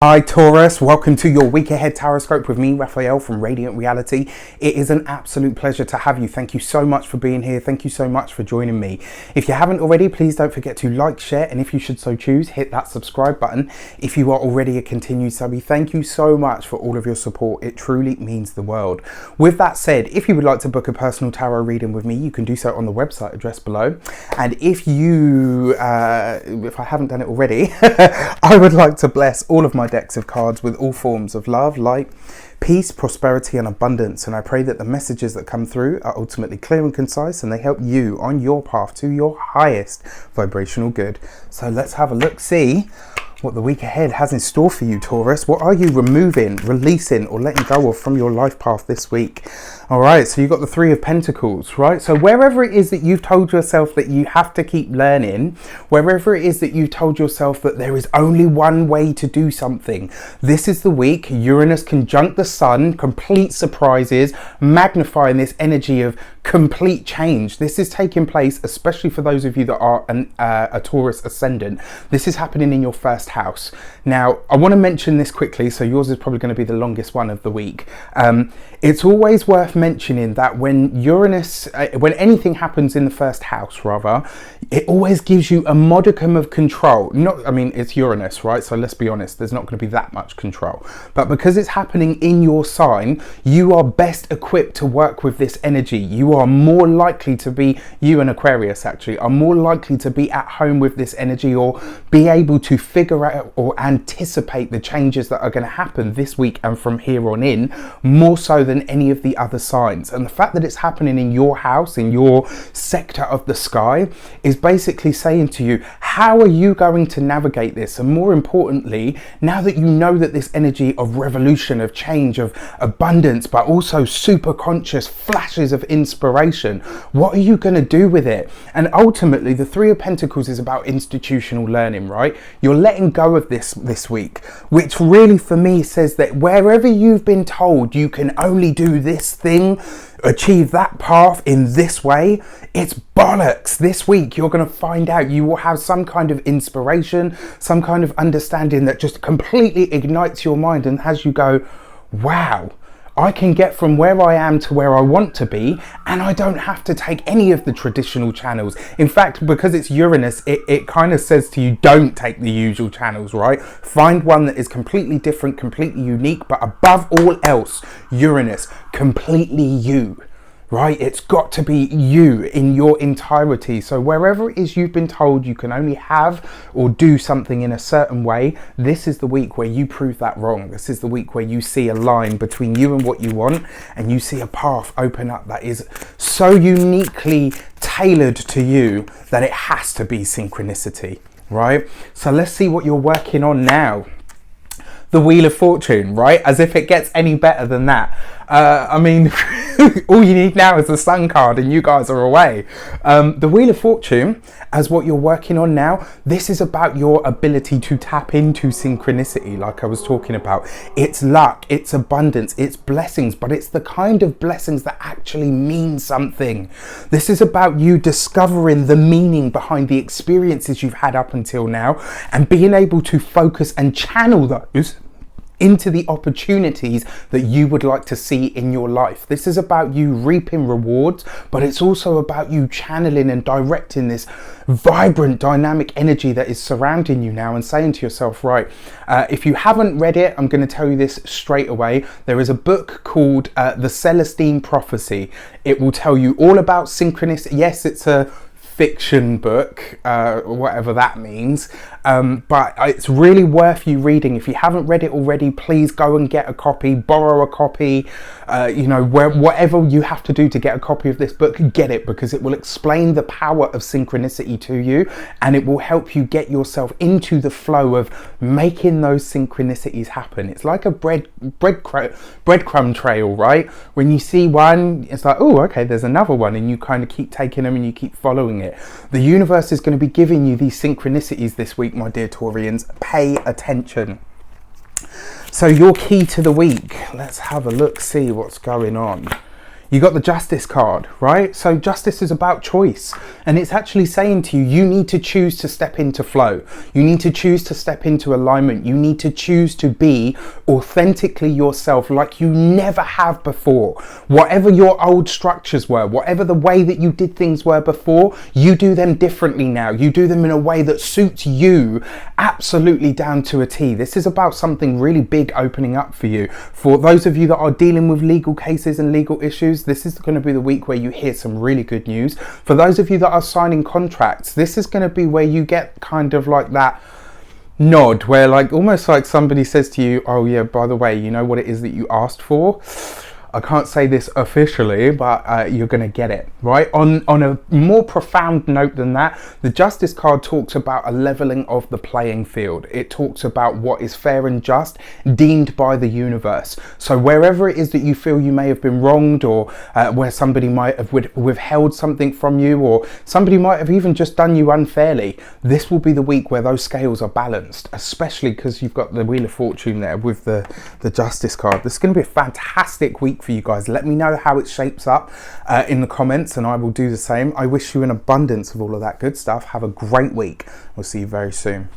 Hi Taurus, welcome to your week ahead tarot scope with me, Raphael from Reydiant Reality. It is an absolute pleasure to have you. Thank you so much for being here. Thank you so much for joining me. If you haven't already, please don't forget to like, share, and if you should so choose, hit that subscribe button. If you are already a continued subby, thank you so much for all of your support. It truly means the world. With that said, if you would like to book a personal tarot reading with me, you can do so on the website addressed below. And if I haven't done it already, I would like to bless all of my decks of cards with all forms of love, light, peace, prosperity and abundance, and I pray that the messages that come through are ultimately clear and concise and they help you on your path to your highest vibrational good. So let's have a look, see what the week ahead has in store for you, Taurus. What are you removing, releasing or letting go of from your life path this week? All right, so you've got the Three of Pentacles, right? So wherever it is that you've told yourself that you have to keep learning, wherever it is that you've told yourself that there is only one way to do something, this is the week. Uranus conjunct the Sun, complete surprises, magnifying this energy of complete change. This is taking place, especially for those of you that are a Taurus ascendant. This is happening in your first house. Now, I want to mention this quickly, so yours is probably going to be the longest one of the week. It's always worth mentioning that when Uranus, when anything happens in the first house, rather, it always gives you a modicum of control. I mean, it's Uranus, right? So let's be honest, there's not going to be that much control. But because it's happening in your sign, you are best equipped to work with this energy. You are more likely to be, you and Aquarius actually, are more likely to be at home with this energy or be able to figure out or anticipate the changes that are going to happen this week and from here on in, more so than any of the other signs. And the fact that it's happening in your house, in your sector of the sky, is basically saying to you, how are you going to navigate this? And more importantly, now that you know that this energy of revolution, of change, of abundance, but also super conscious flashes of inspiration, what are you going to do with it? And ultimately, the Three of Pentacles is about institutional learning, right? You're letting go of this week, which really for me says that wherever you've been told you can only do this thing, achieve that path in this way, it's bollocks. This week you're going to find out, you will have some kind of inspiration, some kind of understanding that just completely ignites your mind and has you go, wow, I can get from where I am to where I want to be, and I don't have to take any of the traditional channels. In fact, because it's Uranus, it kind of says to you, don't take the usual channels, right? Find one that is completely different, completely unique, but above all else, Uranus, completely you. Right? It's got to be you in your entirety. So wherever it is you've been told you can only have or do something in a certain way, this is the week where you prove that wrong. This is the week where you see a line between you and what you want, and you see a path open up that is so uniquely tailored to you that it has to be synchronicity, right? So let's see what you're working on now. The Wheel of Fortune, right? As if it gets any better than that. I mean, all you need now is the Sun card and you guys are away. The Wheel of Fortune, as what you're working on now, this is about your ability to tap into synchronicity, like I was talking about. It's luck, it's abundance, it's blessings, but it's the kind of blessings that actually mean something. This is about you discovering the meaning behind the experiences you've had up until now and being able to focus and channel those into the opportunities that you would like to see in your life. This is about you reaping rewards, but it's also about you channeling and directing this vibrant, dynamic energy that is surrounding you now and saying to yourself, right, if you haven't read it, I'm going to tell you this straight away. There is a book called The Celestine Prophecy. It will tell you all about synchronicity. Yes, it's a fiction book, whatever that means, but it's really worth you reading. If you haven't read it already, please go and get a copy, borrow a copy, whatever you have to do to get a copy of this book, get it, because it will explain the power of synchronicity to you, and it will help you get yourself into the flow of making those synchronicities happen. It's like a breadcrumb trail, right? When you see one, it's like, oh, okay, there's another one, and you kind of keep taking them and you keep following it. The universe is going to be giving you these synchronicities this week, my dear Taurians. Pay attention. So your key to the week, let's have a look, see what's going on. You got the Justice card, right? So Justice is about choice, and it's actually saying to you, you need to choose to step into flow. You need to choose to step into alignment. You need to choose to be authentically yourself like you never have before. Whatever your old structures were, whatever the way that you did things were before, you do them differently now. You do them in a way that suits you absolutely down to a T. This is about something really big opening up for you. For those of you that are dealing with legal cases and legal issues, this is going to be the week where you hear some really good news. For those of you that are signing contracts, this is going to be where you get kind of like that nod, where like almost like somebody says to you, oh yeah, by the way, you know what it is that you asked for? I can't say this officially, but you're going to get it, right? On a more profound note than that, the Justice card talks about a leveling of the playing field. It talks about what is fair and just deemed by the universe. So wherever it is that you feel you may have been wronged, or where somebody might have withheld something from you, or somebody might have even just done you unfairly, this will be the week where those scales are balanced, especially because you've got the Wheel of Fortune there with the Justice card. This is going to be a fantastic week for you guys. Let me know how it shapes up in the comments, and I will do the same. I wish you an abundance of all of that good stuff. Have a great week. We'll see you very soon.